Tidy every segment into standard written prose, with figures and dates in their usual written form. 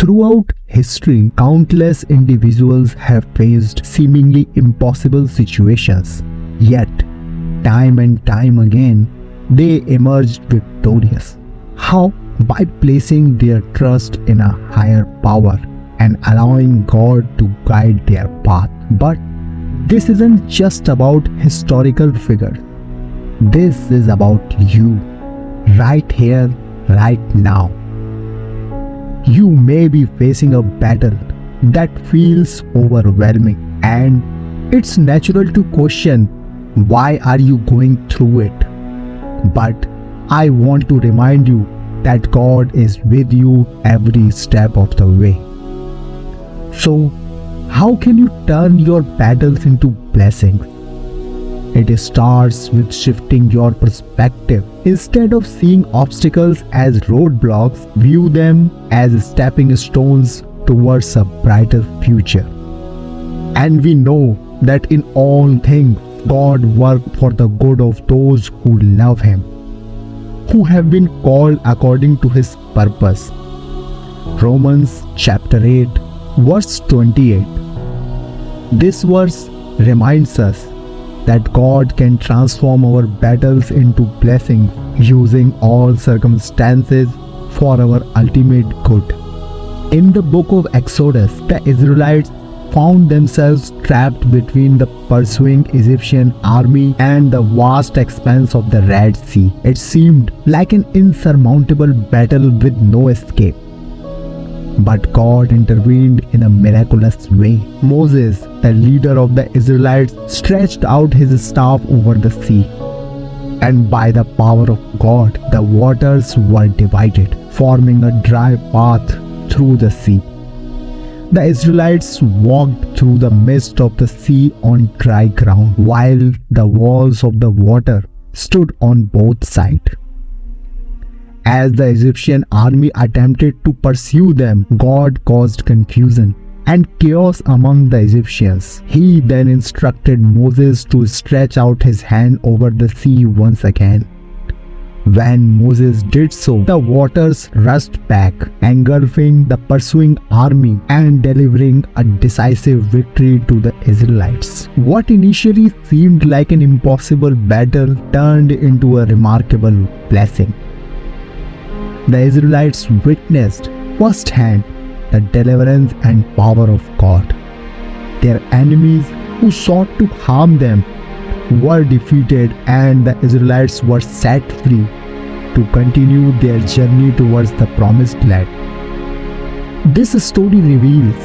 Throughout history, countless individuals have faced seemingly impossible situations. Yet, time and time again, they emerged victorious. How? By placing their trust in a higher power and allowing God to guide their path. But this isn't just about historical figures. This is about you, right here, right now. You may be facing a battle that feels overwhelming, and it's natural to question, why are you going through it? But I want to remind you that God is with you every step of the way. So, how can you turn your battles into blessings? It starts with shifting your perspective. Instead of seeing obstacles as roadblocks, view them as stepping stones towards a brighter future. And we know that in all things, God works for the good of those who love Him, who have been called according to His purpose. Romans chapter 8, verse 28. This verse reminds us that God can transform our battles into blessings, using all circumstances for our ultimate good. In the book of Exodus, the Israelites found themselves trapped between the pursuing Egyptian army and the vast expanse of the Red Sea. It seemed like an insurmountable battle with no escape. But God intervened in a miraculous way. Moses, the leader of the Israelites, stretched out his staff over the sea. And by the power of God, the waters were divided, forming a dry path through the sea. The Israelites walked through the midst of the sea on dry ground, while the walls of the water stood on both sides. As the Egyptian army attempted to pursue them, God caused confusion and chaos among the Egyptians. He then instructed Moses to stretch out his hand over the sea once again. When Moses did so, the waters rushed back, engulfing the pursuing army and delivering a decisive victory to the Israelites. What initially seemed like an impossible battle turned into a remarkable blessing. The Israelites witnessed firsthand the deliverance and power of God. Their enemies who sought to harm them were defeated, and the Israelites were set free to continue their journey towards the promised land. This story reveals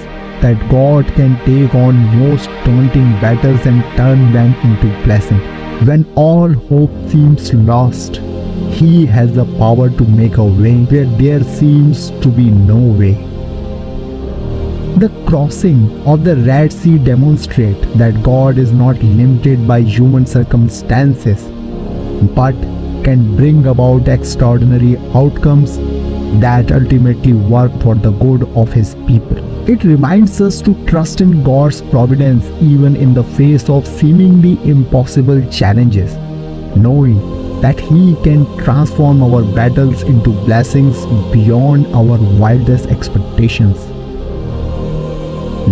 that God can take on most daunting battles and turn them into blessings. When all hope seems lost, He has the power to make a way where there seems to be no way. The crossing of the Red Sea demonstrates that God is not limited by human circumstances, but can bring about extraordinary outcomes that ultimately work for the good of His people. It reminds us to trust in God's providence even in the face of seemingly impossible challenges, knowing that He can transform our battles into blessings beyond our wildest expectations.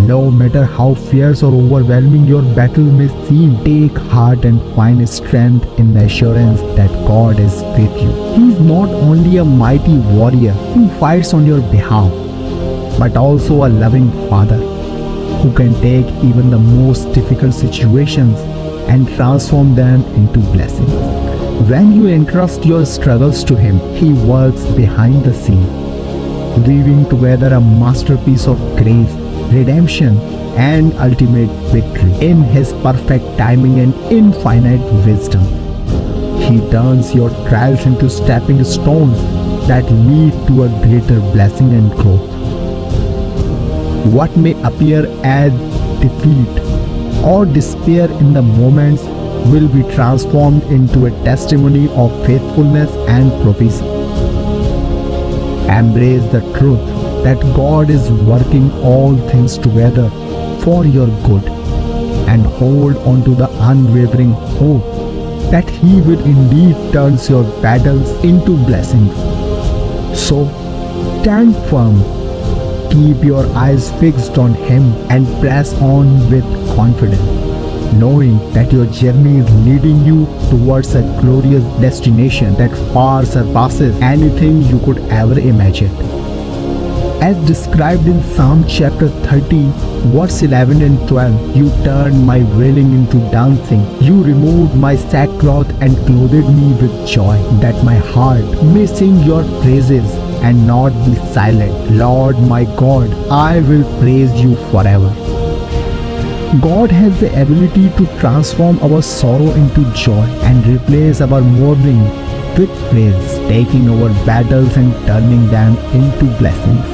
No matter how fierce or overwhelming your battle may seem, take heart and find strength in the assurance that God is with you. He is not only a mighty warrior who fights on your behalf, but also a loving Father who can take even the most difficult situations and transform them into blessings. When you entrust your struggles to Him, He works behind the scene, weaving together a masterpiece of grace, redemption, and ultimate victory. In His perfect timing and infinite wisdom, He turns your trials into stepping stones that lead to a greater blessing and growth. What may appear as defeat or despair in the moments will be transformed into a testimony of faithfulness and provision. Embrace the truth that God is working all things together for your good, and hold on to the unwavering hope that He will indeed turn your battles into blessings. So, stand firm, Keep your eyes fixed on Him and press on with confidence, knowing that your journey is leading you towards a glorious destination that far surpasses anything you could ever imagine. As described in Psalm chapter 30, verse 11 and 12, you turned my wailing into dancing. You removed my sackcloth and clothed me with joy, that my heart may sing your praises and not be silent. Lord my God, I will praise you forever. God has the ability to transform our sorrow into joy and replace our mourning with praise, taking our battles and turning them into blessings.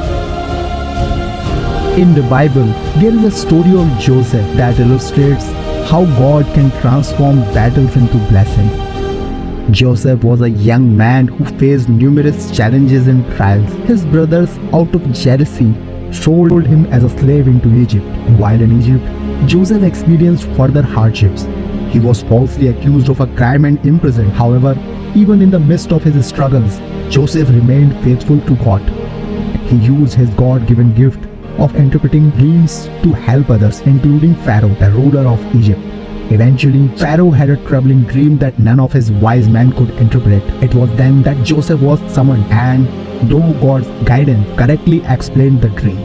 In the Bible, there is a story of Joseph that illustrates how God can transform battles into blessings. Joseph was a young man who faced numerous challenges and trials. His brothers, out of jealousy, sold him as a slave into Egypt. While in Egypt, Joseph experienced further hardships. He was falsely accused of a crime and imprisoned. However, even in the midst of his struggles, Joseph remained faithful to God. He used his God-given gift of interpreting dreams to help others, including Pharaoh, the ruler of Egypt. Eventually, Pharaoh had a troubling dream that none of his wise men could interpret. It was then that Joseph was summoned and, through God's guidance, correctly explained the dream.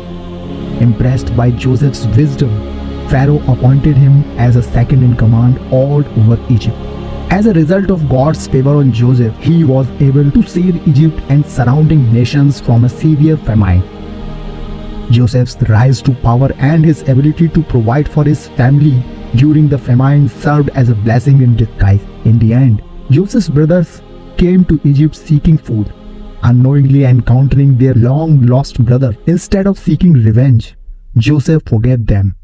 Impressed by Joseph's wisdom, Pharaoh appointed him as a second in command all over Egypt. As a result of God's favor on Joseph, he was able to save Egypt and surrounding nations from a severe famine. Joseph's rise to power and his ability to provide for his family during the famine served as a blessing in disguise. In the end, Joseph's brothers came to Egypt seeking food, unknowingly encountering their long-lost brother. Instead of seeking revenge, Joseph forgave them,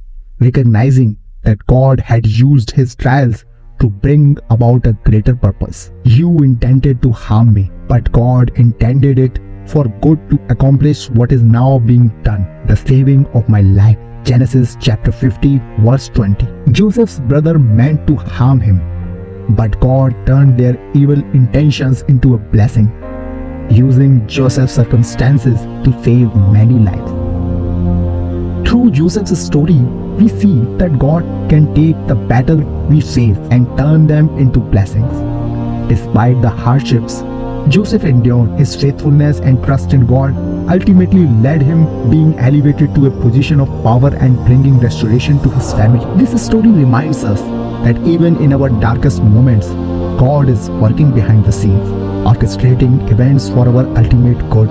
recognizing that God had used his trials to bring about a greater purpose. You intended to harm me, but God intended it for good to accomplish what is now being done, the saving of my life. Genesis chapter 50, verse 20. Joseph's brother meant to harm him, but God turned their evil intentions into a blessing, using Joseph's circumstances to save many lives. Through Joseph's story, we see that God can take the battle we face and turn them into blessings. Despite the hardships Joseph endured, his faithfulness and trust in God ultimately led him being elevated to a position of power and bringing restoration to his family. This story reminds us that even in our darkest moments, God is working behind the scenes, orchestrating events for our ultimate good.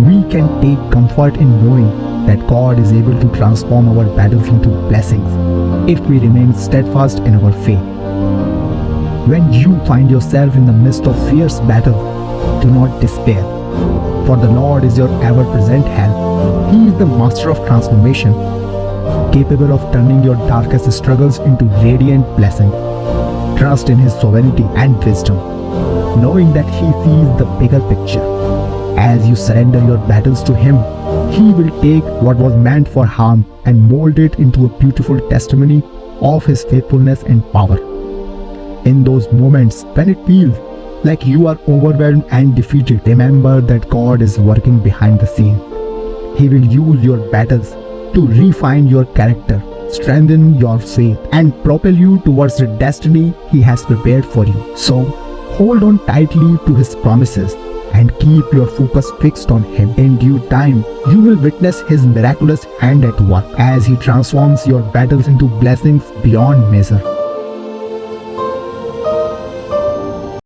We can take comfort in knowing that God is able to transform our battles into blessings if we remain steadfast in our faith. When you find yourself in the midst of fierce battle, do not despair, for the Lord is your ever-present help. He is the master of transformation, capable of turning your darkest struggles into radiant blessings. Trust in His sovereignty and wisdom, knowing that He sees the bigger picture. As you surrender your battles to Him, He will take what was meant for harm and mold it into a beautiful testimony of His faithfulness and power. In those moments when it feels like you are overwhelmed and defeated, remember that God is working behind the scenes. He will use your battles to refine your character, strengthen your faith, and propel you towards the destiny He has prepared for you. So, hold on tightly to His promises and keep your focus fixed on Him. In due time, you will witness His miraculous hand at work as He transforms your battles into blessings beyond measure.